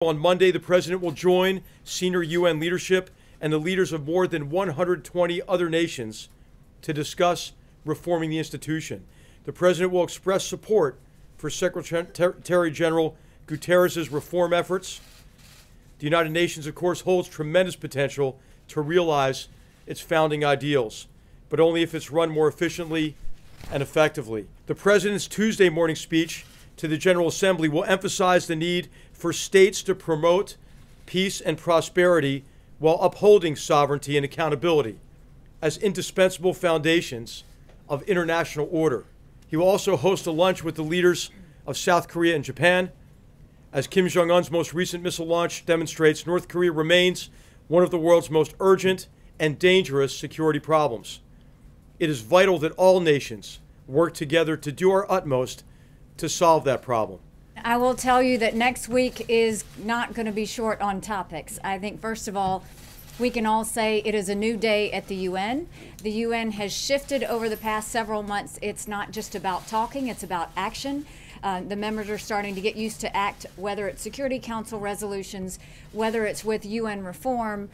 On Monday, the president will join senior UN leadership and the leaders of more than 120 other nations to discuss reforming the institution. The president will express support for Secretary General Guterres' reform efforts. The United Nations, of course, holds tremendous potential to realize its founding ideals, but only if it's run more efficiently and effectively. The president's Tuesday morning speech to the General Assembly will emphasize the need for states to promote peace and prosperity while upholding sovereignty and accountability as indispensable foundations of international order. He will also host a lunch with the leaders of South Korea and Japan. As Kim Jong-un's most recent missile launch demonstrates, North Korea remains one of the world's most urgent and dangerous security problems. It is vital that all nations work together to do our utmost to solve that problem. I will tell you that next week is not going to be short on topics. I think, first of all, we can all say it is a new day at the UN. The UN has shifted over the past several months. It's not just about talking, it's about action. The members are starting to get used to act, whether it's Security Council resolutions, whether it's with UN reform,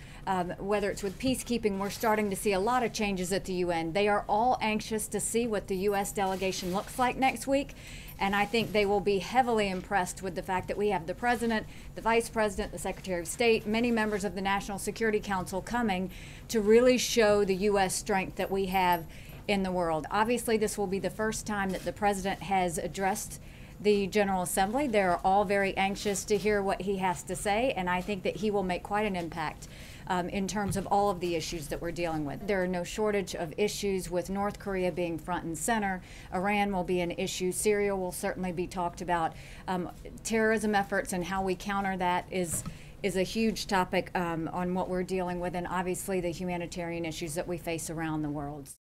whether it's with peacekeeping. We're starting to see a lot of changes at the UN. They are all anxious to see what the U.S. delegation looks like next week, and I think they will be heavily impressed with the fact that we have the President, the Vice President, the Secretary of State, many members of the National Security Council coming to really show the U.S. strength that we have in the world. Obviously, this will be the first time that the President has addressed the General Assembly. They're all very anxious to hear what he has to say, and I think that he will make quite an impact in terms of all of the issues that we're dealing with. There are no shortage of issues with North Korea being front and center. Iran will be an issue. Syria will certainly be talked about. Terrorism efforts and how we counter that is a huge topic on what we're dealing with, and obviously the humanitarian issues that we face around the world.